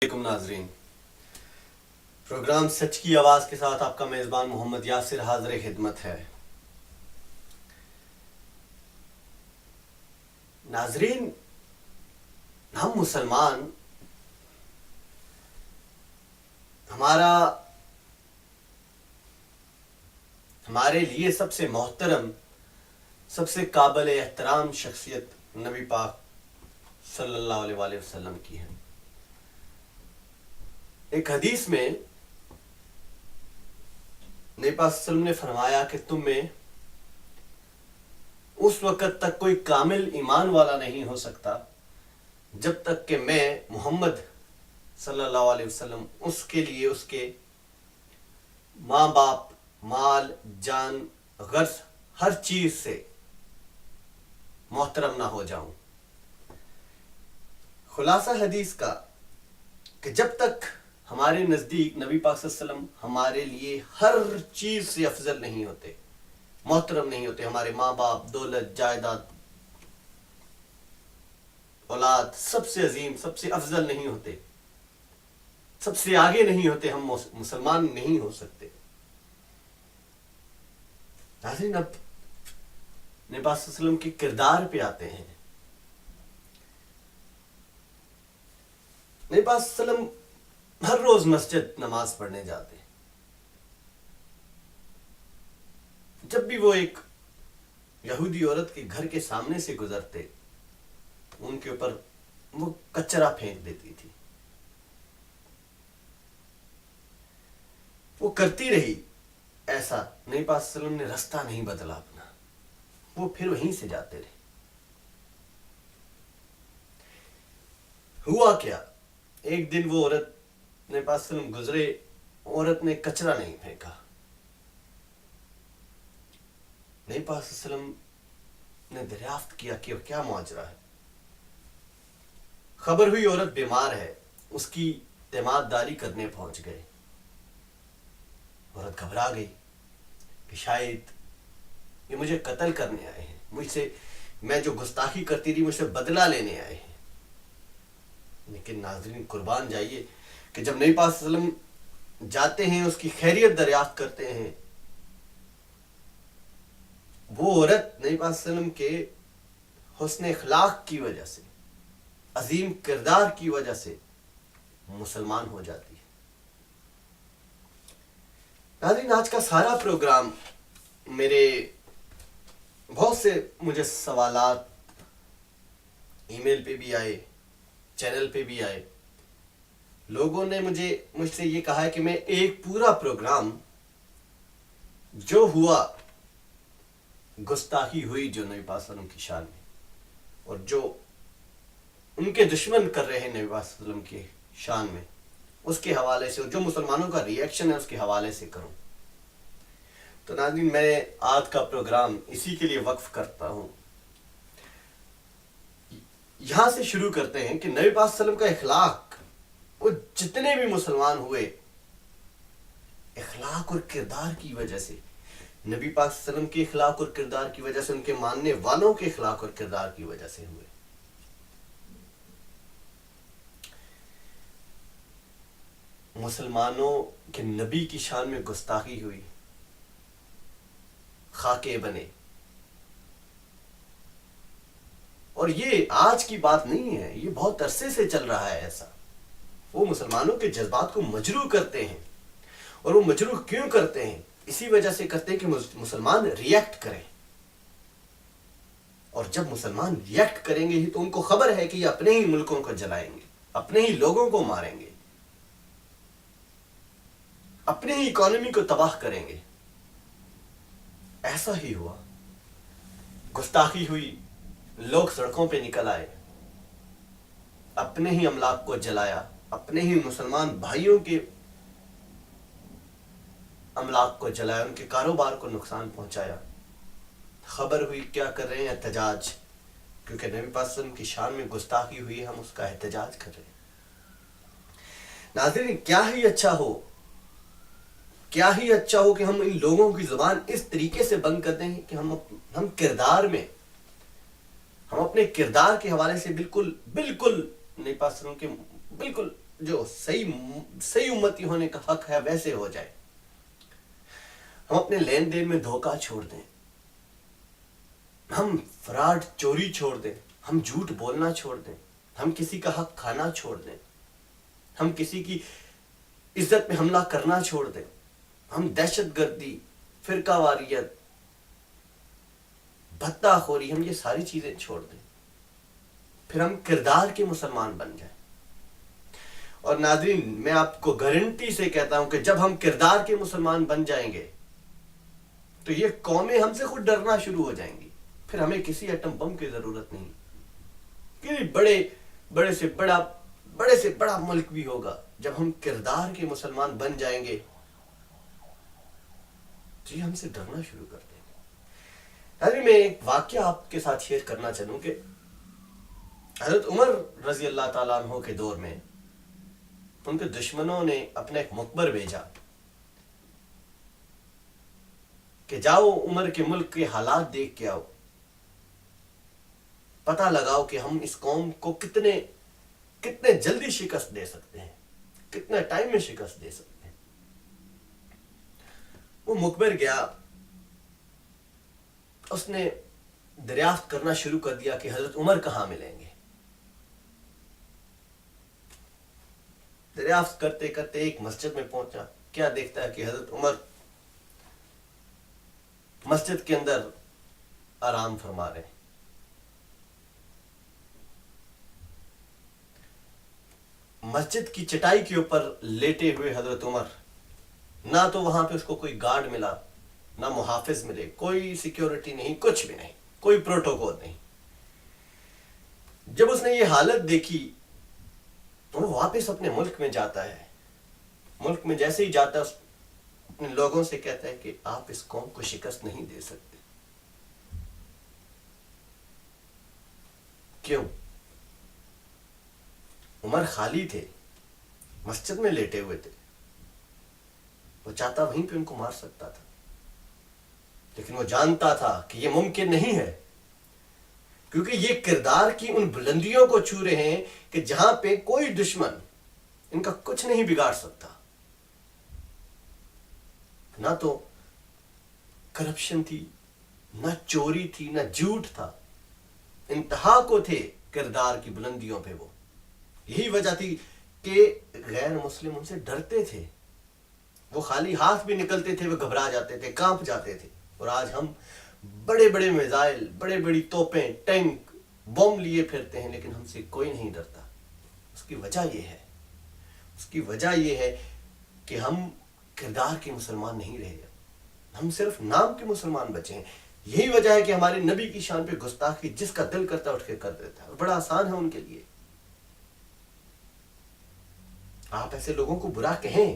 علیکم ناظرین، پروگرام سچ کی آواز کے ساتھ آپ کا میزبان محمد یاسر حاضر خدمت ہے۔ ناظرین، ہم مسلمان ہمارے لیے سب سے محترم، سب سے قابل احترام شخصیت نبی پاک صلی اللہ علیہ وآلہ وسلم کی ہے۔ ایک حدیث میں نبی پاک صلی اللہ علیہ وسلم نے فرمایا کہ تم میں اس وقت تک کوئی کامل ایمان والا نہیں ہو سکتا جب تک کہ میں محمد صلی اللہ علیہ وسلم اس کے لیے اس کے ماں باپ، مال، جان، غرض ہر چیز سے محترم نہ ہو جاؤں۔ خلاصہ حدیث کا کہ جب تک ہمارے نزدیک نبی پاک صلی اللہ علیہ وسلم ہمارے لیے ہر چیز سے افضل نہیں ہوتے، محترم نہیں ہوتے، ہمارے ماں باپ، دولت، جائیداد، اولاد سب سے عظیم، سب سے افضل نہیں ہوتے، سب سے آگے نہیں ہوتے، ہم مسلمان نہیں ہو سکتے۔ ناظرین، اب نبی پاک صلی اللہ علیہ وسلم کے کردار پہ آتے ہیں۔ نبی پاک صلی اللہ علیہ وسلم ہر روز مسجد نماز پڑھنے جاتے ہیں۔ جب بھی وہ ایک یہودی عورت کے گھر کے سامنے سے گزرتے، ان کے اوپر وہ کچرا پھینک دیتی تھی۔ وہ کرتی رہی ایسا، نبی پاک صلی اللہ علیہ وسلم نے رستہ نہیں بدلا اپنا، وہ پھر وہیں سے جاتے رہے۔ ہوا کیا، ایک دن وہ عورت نبی پاک صلی اللہ علیہ وسلم گزرے، عورت نے کچرا نہیں پھینکا۔ نبی پاک صلی اللہ علیہ وسلم نے دریافت کیا کہ کیا ماجرا ہے۔ خبر ہوئی عورت بیمار ہے، اس کی تیمارداری کرنے پہنچ گئے۔ عورت گھبرا گئی کہ شاید یہ مجھے قتل کرنے آئے ہیں، مجھ سے میں جو گستاخی کرتی رہی، مجھ سے بدلہ لینے آئے ہیں۔ لیکن ناظرین، قربان جائیے کہ جب نبی پاک صلی اللہ علیہ وسلم جاتے ہیں، اس کی خیریت دریافت کرتے ہیں، وہ عورت نبی پاک صلی اللہ علیہ وسلم کے حسن اخلاق کی وجہ سے، عظیم کردار کی وجہ سے مسلمان ہو جاتی ہے۔ ناظرین، آج کا سارا پروگرام میرے بہت سے مجھے سوالات ای میل پہ بھی آئے، چینل پہ بھی آئے۔ لوگوں نے مجھ سے یہ کہا ہے کہ میں ایک پورا پروگرام جو ہوا، گستاخی ہوئی جو نبی پاک صلی اللہ علیہ وسلم کی شان میں، اور جو ان کے دشمن کر رہے ہیں نبی پاک صلی اللہ علیہ وسلم کے شان میں، اس کے حوالے سے، اور جو مسلمانوں کا ری ایکشن ہے اس کے حوالے سے کروں۔ تو ناظرین، میں آج کا پروگرام اسی کے لیے وقف کرتا ہوں۔ یہاں سے شروع کرتے ہیں کہ نبی پاک صلی اللہ علیہ وسلم کا اخلاق، وہ جتنے بھی مسلمان ہوئے، اخلاق اور کردار کی وجہ سے، نبی پاک صلی اللہ علیہ وسلم کے اخلاق اور کردار کی وجہ سے، ان کے ماننے والوں کے اخلاق اور کردار کی وجہ سے ہوئے۔ مسلمانوں کے نبی کی شان میں گستاخی ہوئی، خاکے بنے، اور یہ آج کی بات نہیں ہے، یہ بہت عرصے سے چل رہا ہے ایسا۔ وہ مسلمانوں کے جذبات کو مجروح کرتے ہیں، اور وہ مجروح کیوں کرتے ہیں؟ اسی وجہ سے کرتے ہیں کہ مسلمان ریئیکٹ کریں، اور جب مسلمان ریئیکٹ کریں گے ہی تو ان کو خبر ہے کہ یہ اپنے ہی ملکوں کو جلائیں گے، اپنے ہی لوگوں کو ماریں گے، اپنے ہی اکانومی کو تباہ کریں گے۔ ایسا ہی ہوا، گستاخی ہوئی، لوگ سڑکوں پہ نکل آئے، اپنے ہی املاک کو جلایا، اپنے ہی مسلمان بھائیوں کے املاک کو جلایا، ان کے کاروبار کو نقصان پہنچایا۔ خبر ہوئی، کیا کر رہے ہیں؟ احتجاج، کیونکہ نبی پاک صلی اللہ علیہ وسلم کی شان میں گستاخی ہوئی، ہم اس کا احتجاج کر رہے ہیں۔ ناظرین، کیا ہی اچھا ہو کہ ہم ان لوگوں کی زبان اس طریقے سے بند کر دیں کہ ہم کردار میں، ہم اپنے کردار کے حوالے سے بالکل نبی پاک صلی اللہ علیہ وسلم کے بالکل جو صحیح امتی ہونے کا حق ہے ویسے ہو جائے. ہم اپنے لین دین میں دھوکہ چھوڑ دیں, ہم فراڈ چوری چھوڑ دیں, ہم جھوٹ بولنا چھوڑ دیں, ہم کسی کا حق کھانا چھوڑ دیں, ہم کسی کی عزت میں حملہ کرنا چھوڑ دیں, ہم دہشت گردی, فرقہ واریت, بھتہ خوری, ہم یہ ساری چیزیں چھوڑ دیں, پھر ہم کردار کے مسلمان بن جائیں. اور ناظرین, میں آپ کو گارنٹی سے کہتا ہوں کہ جب ہم کردار کے مسلمان بن جائیں گے تو یہ قومیں ہم سے خود ڈرنا شروع ہو جائیں گی. پھر ہمیں کسی ایٹم بم کی ضرورت نہیں, کہ بڑے سے بڑا ملک بھی ہوگا, جب ہم کردار کے مسلمان بن جائیں گے تو یہ ہم سے ڈرنا شروع کر دیں گے. ابھی میں ایک واقعہ آپ کے ساتھ شیئر کرنا چاہوں کہ حضرت عمر رضی اللہ تعالیٰ عنہ کے دور میں ان کے دشمنوں نے اپنا ایک مخبر بھیجا کہ جاؤ عمر کے ملک کے حالات دیکھ کے آؤ, پتہ لگاؤ کہ ہم اس قوم کو کتنے جلدی شکست دے سکتے ہیں, کتنے ٹائم میں شکست دے سکتے ہیں. وہ مخبر گیا, اس نے دریافت کرنا شروع کر دیا کہ حضرت عمر کہاں ملیں گے. دریافت کرتے کرتے ایک مسجد میں پہنچا, کیا دیکھتا ہے کہ حضرت عمر مسجد کے اندر آرام فرما رہے ہیں. مسجد کی چٹائی کے اوپر لیٹے ہوئے حضرت عمر, نہ تو وہاں پہ اس کو کوئی گارڈ ملا, نہ محافظ ملے, کوئی سیکیورٹی نہیں, کچھ بھی نہیں, کوئی پروٹوکول نہیں. جب اس نے یہ حالت دیکھی وہ واپس اپنے ملک میں جاتا ہے. ملک میں جیسے ہی جاتا ہے اپنے لوگوں سے کہتا ہے کہ آپ اس قوم کو شکست نہیں دے سکتے. کیوں؟ عمر خالی تھے, مسجد میں لیٹے ہوئے تھے, وہ چاہتا وہیں پہ ان کو مار سکتا تھا, لیکن وہ جانتا تھا کہ یہ ممکن نہیں ہے, کیونکہ یہ کردار کی ان بلندیوں کو چھو رہے ہیں کہ جہاں پہ کوئی دشمن ان کا کچھ نہیں بگاڑ سکتا. نہ تو کرپشن تھی, نہ چوری تھی, نہ جھوٹ تھا, انتہا کو تھے کردار کی بلندیوں پہ وہ. یہی وجہ تھی کہ غیر مسلم ان سے ڈرتے تھے, وہ خالی ہاتھ بھی نکلتے تھے وہ گھبرا جاتے تھے, کانپ جاتے تھے. اور آج ہم بڑے بڑے میزائل, بڑے بڑی توپیں, ٹینک, بم لیے پھرتے ہیں, لیکن ہم سے کوئی نہیں ڈرتا. اس کی وجہ یہ ہے کہ ہم کردار کے مسلمان نہیں رہے, ہم صرف نام کے مسلمان بچے ہیں. یہی وجہ ہے کہ ہمارے نبی کی شان پہ گستاخی جس کا دل کرتا اٹھ کے کر دیتا ہے, بڑا آسان ہے ان کے لیے. آپ ایسے لوگوں کو برا کہیں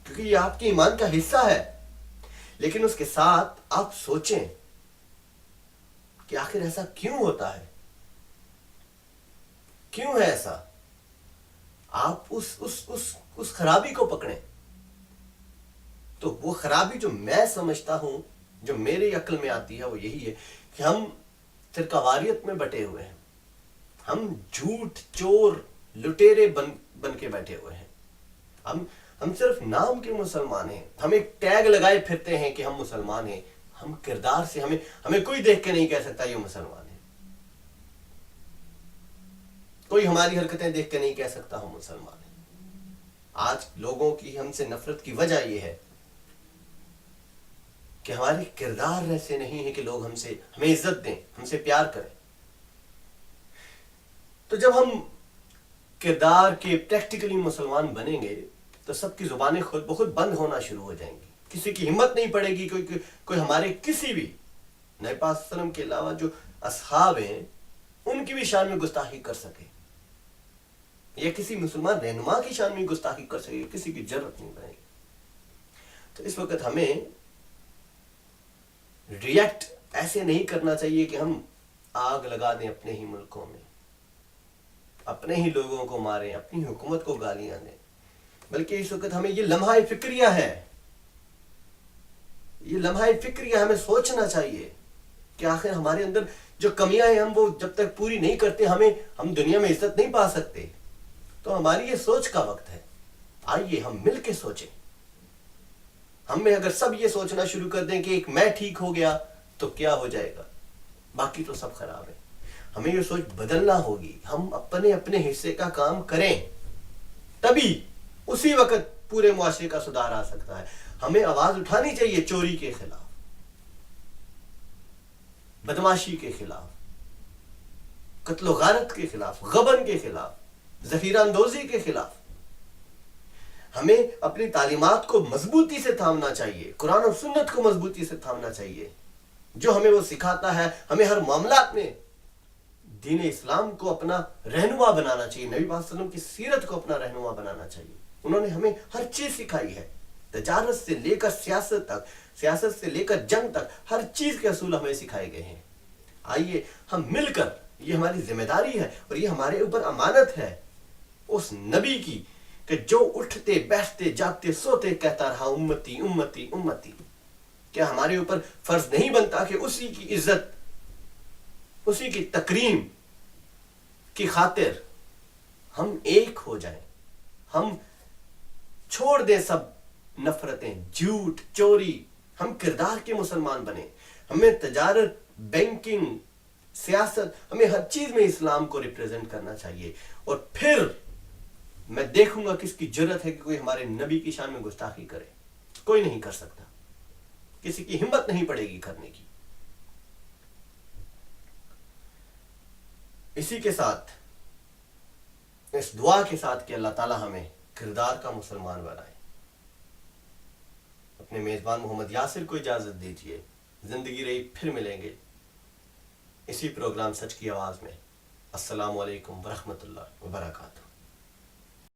کیونکہ یہ آپ کے ایمان کا حصہ ہے, لیکن اس کے ساتھ آپ سوچیں کہ آخر ایسا کیوں ہوتا ہے, کیوں ہے ایسا. آپ اس خرابی کو پکڑیں. تو وہ خرابی جو میں سمجھتا ہوں, جو میری عقل میں آتی ہے, وہ یہی ہے کہ ہم فرقہ واریت میں بٹے ہوئے ہیں, ہم جھوٹ, چور, لٹیرے بن کے بیٹھے ہوئے ہیں. ہم صرف نام کے مسلمان ہیں, ہم ایک ٹیگ لگائے پھرتے ہیں کہ ہم مسلمان ہیں. ہم کردار سے ہمیں کوئی دیکھ کے نہیں کہہ سکتا یہ مسلمان ہے, کوئی ہماری حرکتیں دیکھ کے نہیں کہہ سکتا ہم مسلمان ہیں. آج لوگوں کی ہم سے نفرت کی وجہ یہ ہے کہ ہمارے کردار ایسے نہیں ہے کہ لوگ ہمیں عزت دیں, ہم سے پیار کریں. تو جب ہم کردار کے پریکٹیکلی مسلمان بنیں گے تو سب کی زبانیں خود بخود بند ہونا شروع ہو جائیں گی. کسی کی ہمت نہیں پڑے گی کوئی ہمارے کسی بھی نبی پاک صلی اللہ علیہ وسلم کے علاوہ جو اصحاب ہیں ان کی بھی شان میں گستاخی کر سکے, یا کسی مسلمان رہنما کی شان میں گستاخی کر سکے, کسی کی جرت نہیں بنے گی. تو اس وقت ہمیں ریئیکٹ ایسے نہیں کرنا چاہیے کہ ہم آگ لگا دیں اپنے ہی ملکوں میں, اپنے ہی لوگوں کو ماریں, اپنی حکومت کو گالیاں دیں. بلکہ اس وقت ہمیں یہ لمحہ فکریہ ہے, یہ لمحہ فکریہ ہمیں سوچنا چاہیے کہ آخر ہمارے اندر جو کمیاں ہیں ہم وہ جب تک پوری نہیں کرتے ہم دنیا میں عزت نہیں پا سکتے. تو ہماری یہ سوچ کا وقت ہے. آئیے ہم مل کے سوچیں. ہم میں اگر سب یہ سوچنا شروع کر دیں کہ ایک میں ٹھیک ہو گیا تو کیا ہو جائے گا, باقی تو سب خراب ہے. ہمیں یہ سوچ بدلنا ہوگی. ہم اپنے اپنے حصے کا کام کریں, تبھی اسی وقت پورے معاشرے کا سدھار آ سکتا ہے. ہمیں آواز اٹھانی چاہیے چوری کے خلاف, بدماشی کے خلاف, قتل و غارت کے خلاف, غبن کے خلاف, ذخیرہ اندوزی کے خلاف. ہمیں اپنی تعلیمات کو مضبوطی سے تھامنا چاہیے, قرآن اور سنت کو مضبوطی سے تھامنا چاہیے, جو ہمیں وہ سکھاتا ہے. ہمیں ہر معاملات میں دین اسلام کو اپنا رہنما بنانا چاہیے, نبی پاک صلی اللہ علیہ وسلم کی سیرت کو اپنا رہنما بنانا چاہیے. انہوں نے ہمیں ہر چیز سکھائی ہے, تجارت سے لے کر سیاست تک, سیاست سے لے کر جنگ تک, ہر چیز کے اصول ہمیں سکھائے گئے ہیں. آئیے ہم مل کر, یہ ہماری ذمہ داری ہے اور یہ ہمارے اوپر امانت ہے اس نبی کی کہ جو اٹھتے بیٹھتے جاگتے سوتے کہتا رہا امتی امتی امتی. کیا ہمارے اوپر فرض نہیں بنتا کہ اسی کی عزت, اسی کی تکریم کی خاطر ہم ایک ہو جائیں, ہم چھوڑ دیں سب نفرتیں, جھوٹ, چوری, ہم کردار کے مسلمان بنیں. ہمیں تجارت, بینکنگ, سیاست, ہمیں ہر چیز میں اسلام کو ریپریزنٹ کرنا چاہیے. اور پھر میں دیکھوں گا کس کی جرت ہے کہ کوئی ہمارے نبی کی شان میں گستاخی کرے. کوئی نہیں کر سکتا, کسی کی ہمت نہیں پڑے گی کرنے کی. اسی کے ساتھ, اس دعا کے ساتھ کہ اللہ تعالی ہمیں کردار کا مسلمان بنائے, اپنے میزبان محمد یاسر کو اجازت دیجیے. زندگی رہی پھر ملیں گے اسی پروگرام سچ کی آواز میں. السلام علیکم ورحمۃ اللہ وبرکاتہ.